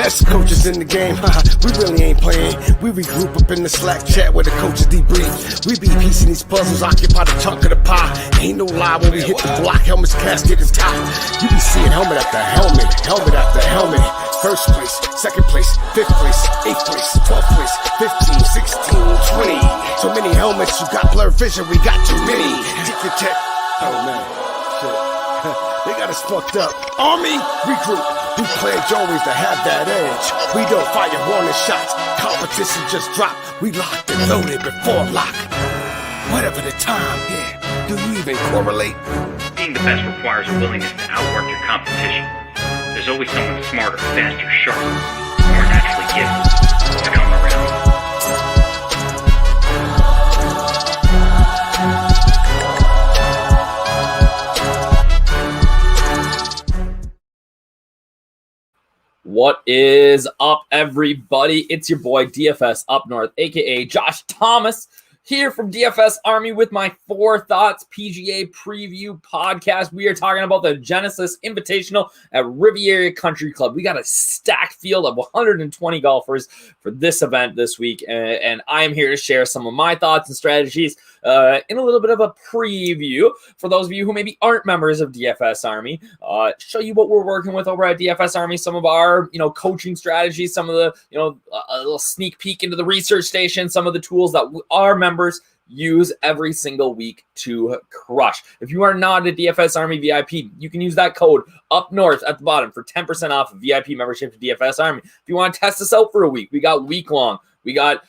Best coaches in the game, we really ain't playing. We regroup up in the Slack chat where the coaches debrief. We be piecing these puzzles, occupy the chunk of the pie. Ain't no lie when we hit the block, helmet's casket is tied. You be seeing helmet after helmet, helmet after helmet. First place, second place, fifth place, eighth place, 12th place, 15, 16, 20. So many helmets, you got blurred vision, we got too many. Tick your tech. Oh man, shit. They got us fucked up. Army, regroup. We pledge always to have that edge. We don't fire warning shots. Competition just dropped. We locked and loaded before lock. Whatever the time, yeah. Do you even correlate? Being the best requires a willingness to outwork your competition. There's always someone smarter, faster, sharper, more naturally gifted to come around. What is up, everybody? It's your boy DFS Up North, aka Josh Thomas, here from DFS Army with my Fore Thoughts PGA preview podcast. We are talking about the Genesis Invitational at Riviera Country Club. We got a stacked field of 120 golfers for this event this week, and I am here to share some of my thoughts and strategies in a little bit of a preview for those of you who maybe aren't members of DFS Army. Show you what we're working with over at DFS Army, some of our coaching strategies, some of the a little sneak peek into the research station, some of the tools that our members use every single week to crush. If you are not a DFS Army VIP, you can use that code up north at the bottom for 10% off of VIP membership to DFS Army. If you want to test us out for a week, we got week long. We got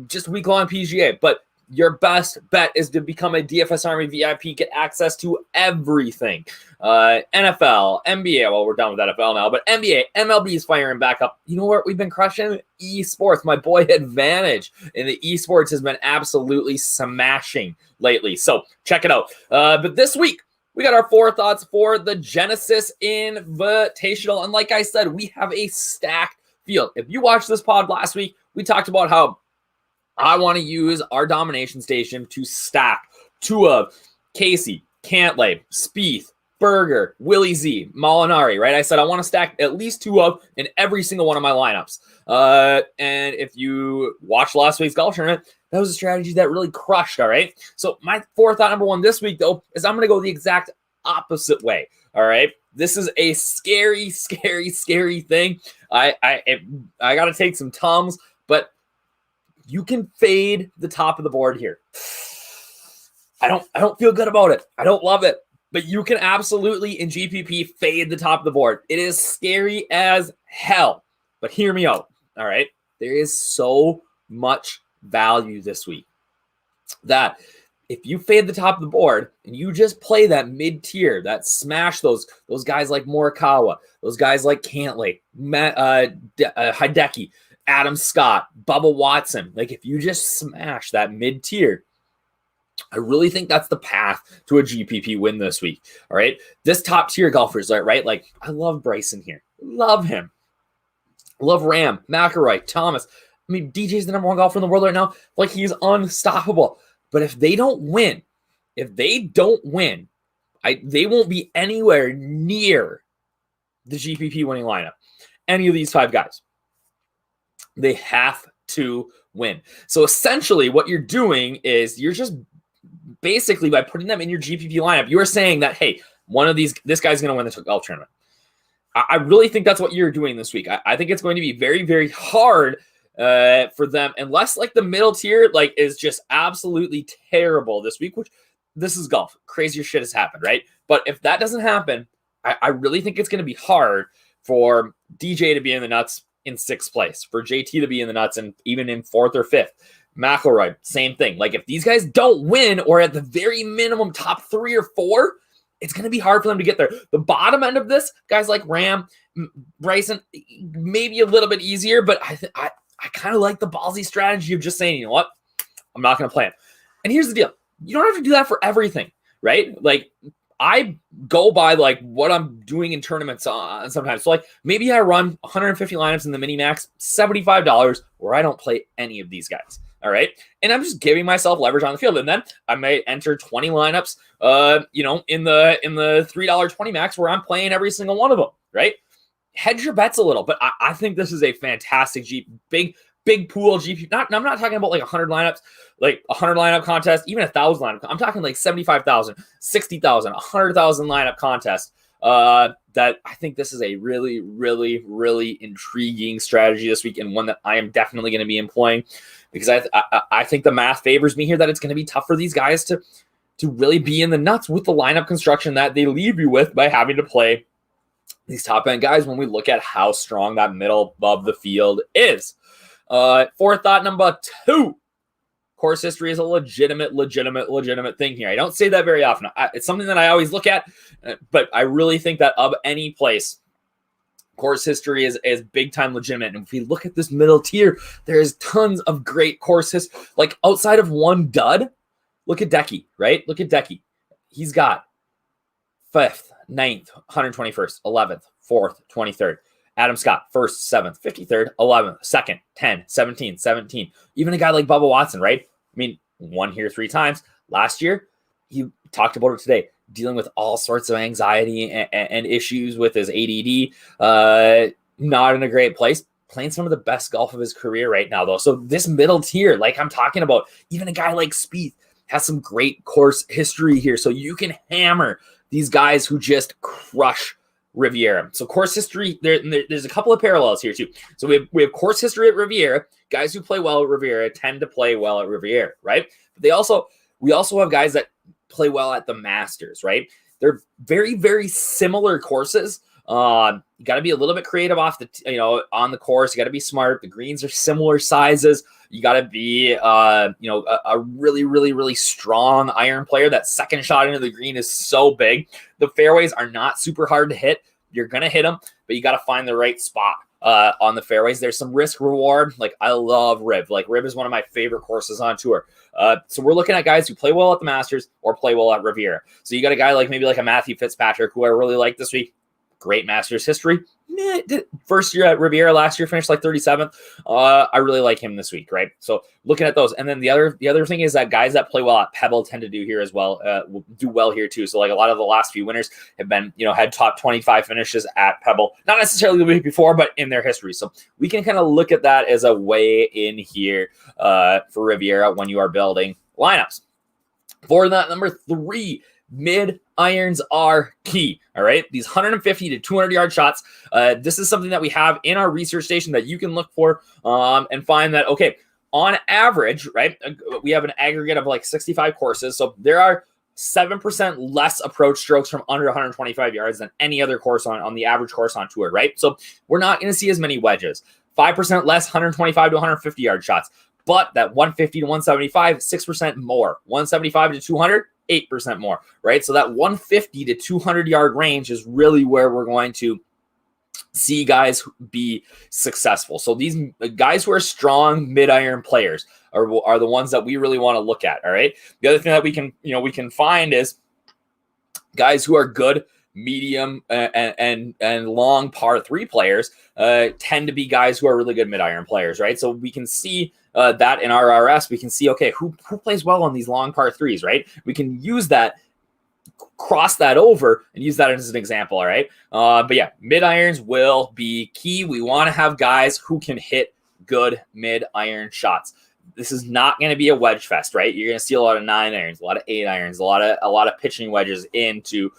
just week long PGA, but your best bet is to become a DFS Army VIP, get access to everything. NFL, NBA, well, we're done with NFL now, but NBA, MLB is firing back up. You know what we've been crushing? Esports. My boy Advantage in the esports has been absolutely smashing lately. So check it out. But this week, we got our Fore Thoughts for the Genesis Invitational. And like I said, we have a stacked field. If you watched this pod last week, we talked about how I want to use our domination station to stack two of Casey, Cantlay, Spieth, Berger, Willie Z, Molinari, right? I said I want to stack at least two of in every single one of my lineups. And if you watched last week's golf tournament, that was a strategy that really crushed, all right? So my Fore Thought number one this week, though, is I'm going to go the exact opposite way, all right? This is a scary, scary, scary thing. I got to take some Tums, but you can fade the top of the board here. I don't feel good about it. I don't love it. But you can absolutely, in GPP, fade the top of the board. It is scary as hell. But hear me out, all right? There is so much value this week that if you fade the top of the board and you just play that mid-tier, that smash those guys like Morikawa, those guys like Cantlay, Hideki, Adam Scott, Bubba Watson. Like, if you just smash that mid-tier, I really think that's the path to a GPP win this week. All right. This top tier golfers, right? Like, I love Bryson here. Love him. Love Ram, McIlroy, Thomas. I mean, DJ's the number one golfer in the world right now. Like, he's unstoppable. But if they don't win, they won't be anywhere near the GPP winning lineup. Any of these five guys. They have to win. So essentially what you're doing is you're just basically, by putting them in your GPP lineup, you're saying that, hey, this guy's going to win the golf tournament. I really think that's what you're doing this week. I think it's going to be very, very hard for them, unless like the middle tier is just absolutely terrible this week, which this is golf. Crazier shit has happened, right? But if that doesn't happen, I really think it's going to be hard for DJ to be in the nuts in sixth place, for JT to be in the nuts and even in fourth or fifth. McIlroy, same thing. Like, if these guys don't win, or at the very minimum top 3 or 4, it's going to be hard for them to get there. The bottom end of this, guys like Ram, Bryson, maybe a little bit easier, but I kind of like the ballsy strategy of just saying, you know what, I'm not going to play him. And here's the deal. You don't have to do that for everything, right? Like, I go by like what I'm doing in tournaments sometimes. So like maybe I run 150 lineups in the mini max, $75, where I don't play any of these guys. All right. And I'm just giving myself leverage on the field. And then I may enter 20 lineups, in the $3 20 max where I'm playing every single one of them. Right. hedge your bets a little. But I think this is a fantastic big pool GP. I'm not talking about like 100 lineups, like 100 lineup contest, even 1,000 lineup. I'm talking like 75,000, 60,000, 100,000 lineup contest. That I think this is a really, really, really intriguing strategy this week, and one that I am definitely going to be employing, because I think the math favors me here that it's going to be tough for these guys to really be in the nuts with the lineup construction that they leave you with by having to play these top end guys when we look at how strong that middle of the field is. Fore thought number 2. Course history is a legitimate thing here. I don't say that very often. It's something that I always look at, but I really think that of any place, course history is big time legitimate. And if we look at this middle tier, there's tons of great courses. Like outside of one dud, look at Decky, right? Look at Decky. He's got 5th, 9th, 121st, 11th, 4th, 23rd. Adam Scott, 1st, 7th, 53rd, 11th, 2nd, 10, 17, 17. Even a guy like Bubba Watson, right? I mean, won here 3 times. Last year, he talked about it today, dealing with all sorts of anxiety and issues with his ADD. Not in a great place. Playing some of the best golf of his career right now, though. So this middle tier, like I'm talking about, even a guy like Spieth has some great course history here. So you can hammer these guys who just crush Riviera. So course history, there's a couple of parallels here too. So we have course history at Riviera. Guys who play well at Riviera tend to play well at Riviera, right? But we also have guys that play well at the Masters, right? They're very, very similar courses. You got to be a little bit creative on the course. You got to be smart. The greens are similar sizes. You got to be, a really, really, really strong iron player. That second shot into the green is so big. The fairways are not super hard to hit. You're going to hit them, but you got to find the right spot on the fairways. There's some risk reward. Like I love Riv. Like Riv is one of my favorite courses on tour. So we're looking at guys who play well at the Masters or play well at Riviera. So you got a guy like maybe like a Matthew Fitzpatrick, who I really like this week. Great Masters history. First year at Riviera last year, finished like 37th. I really like him this week, right? So looking at those. And then the other thing is that guys that play well at Pebble tend to do here as well, will do well here too. So like a lot of the last few winners have been, had top 25 finishes at Pebble. Not necessarily the week before, but in their history. So we can kind of look at that as a way in here for Riviera when you are building lineups. For that, number 3, mid irons are key. All right. These 150 to 200 yard shots. This is something that we have in our research station that you can look for and find that, okay, on average, right, we have an aggregate of like 65 courses. So there are 7% less approach strokes from under 125 yards than any other course on the average course on tour, right? So we're not going to see as many wedges. 5% less 125 to 150 yard shots. But that 150 to 175, 6% more. 175 to 200, 8% more, right? So that 150 to 200 yard range is really where we're going to see guys be successful. So these guys who are strong mid-iron players are the ones that we really want to look at, all right? The other thing that we can find is guys who are good medium and long par 3 players tend to be guys who are really good mid-iron players, right? So we can see that in our RS, we can see, okay, who plays well on these long par 3s, right? We can use that, cross that over and use that as an example, all right? But yeah, mid-irons will be key. We want to have guys who can hit good mid-iron shots. This is not going to be a wedge fest, right? You're going to see a lot of 9 irons, a lot of 8 irons, a lot of pitching wedges into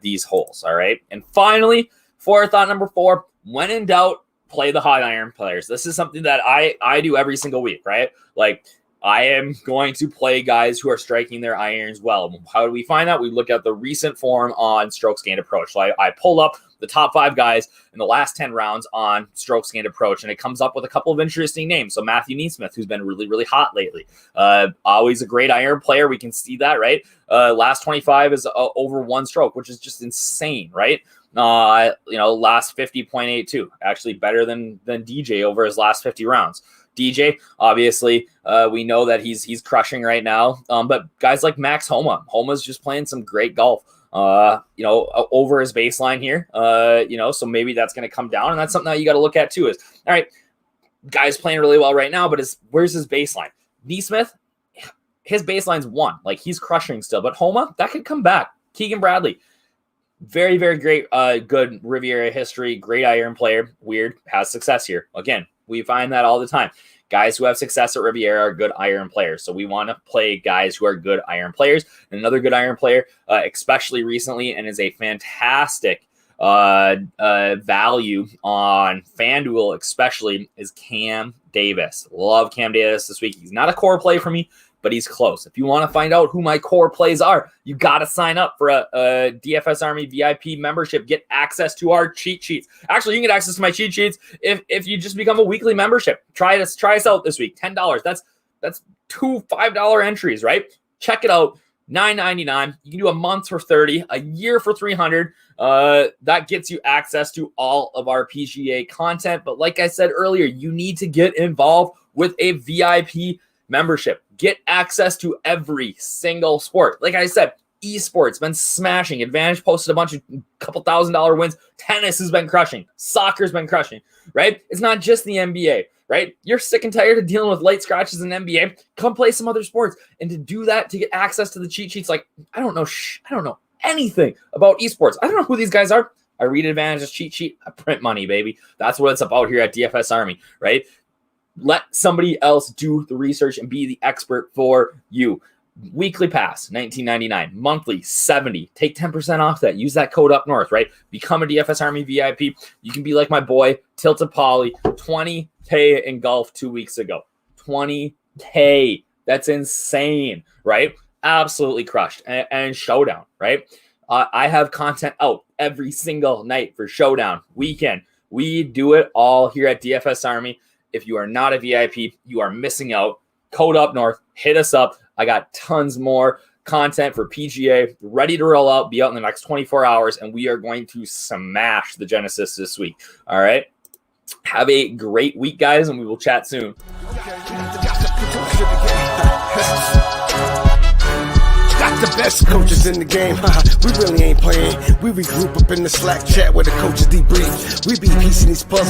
these holes, all right? And finally, Fore thought number 4, when in doubt, play the hot iron players. This is something that I do every single week, right? Like I am going to play guys who are striking their irons well. How do we find that? We look at the recent form on strokes gained approach. So I pull up the top 5 guys in the last 10 rounds on strokes gained approach, and it comes up with a couple of interesting names. So Matthew Neesmith, who's been really, really hot lately. Always a great iron player. We can see that, right? Last 25 is over 1 stroke, which is just insane, right? Last 50.82, actually better than DJ over his last 50 rounds. DJ, obviously, we know that he's crushing right now. But guys like Max Homa's just playing some great golf, over his baseline here, so maybe that's going to come down. And that's something that you got to look at too is, all right, guy's playing really well right now, but where's his baseline? Neesmith, his baseline's 1, like he's crushing still, but Homa, that could come back. Keegan Bradley, Very, very great, good Riviera history, great iron player. Weird, has success here. Again, we find that all the time. Guys who have success at Riviera are good iron players. So we want to play guys who are good iron players. And another good iron player, especially recently, and is a fantastic value on FanDuel, especially, is Cam Davis. Love Cam Davis this week. He's not a core play for me, but he's close. If you want to find out who my core plays are, you got to sign up for a DFS Army VIP membership. Get access to our cheat sheets. Actually, you can get access to my cheat sheets if you just become a weekly membership. Try us out this week. $10. That's two $5 entries, right? Check it out. $9.99. You can do a month for $30, a year for $300. That gets you access to all of our PGA content. But like I said earlier, you need to get involved with a VIP membership. Get access to every single sport. Like I said, esports been smashing. Advantage posted a couple $1,000 wins. Tennis has been crushing. Soccer's been crushing, right? It's not just the NBA, right? You're sick and tired of dealing with late scratches in NBA. Come play some other sports. And to do that, to get access to the cheat sheets, like I don't know anything about esports. I don't know who these guys are. I read Advantage's cheat sheet. I print money, baby. That's what it's about here at DFS Army, right? Let somebody else do the research and be the expert for you. Weekly pass, $19.99. Monthly, $70. Take 10% off that. Use that code up north, right? Become a DFS Army VIP. You can be like my boy, Tilted Polly, $20K in golf 2 weeks ago. $20K. That's insane, right? Absolutely crushed. And Showdown, right? I have content out every single night for Showdown weekend. We do it all here at DFS Army. If you are not a VIP, you are missing out. Code up north. Hit us up. I got tons more content for PGA ready to roll out, be out in the next 24 hours, and we are going to smash the Genesis this week. All right? Have a great week, guys, and we will chat soon. The best coaches in the game, we really ain't playing. We regroup up in the Slack chat where the coaches debrief. We be piecing these puzzles.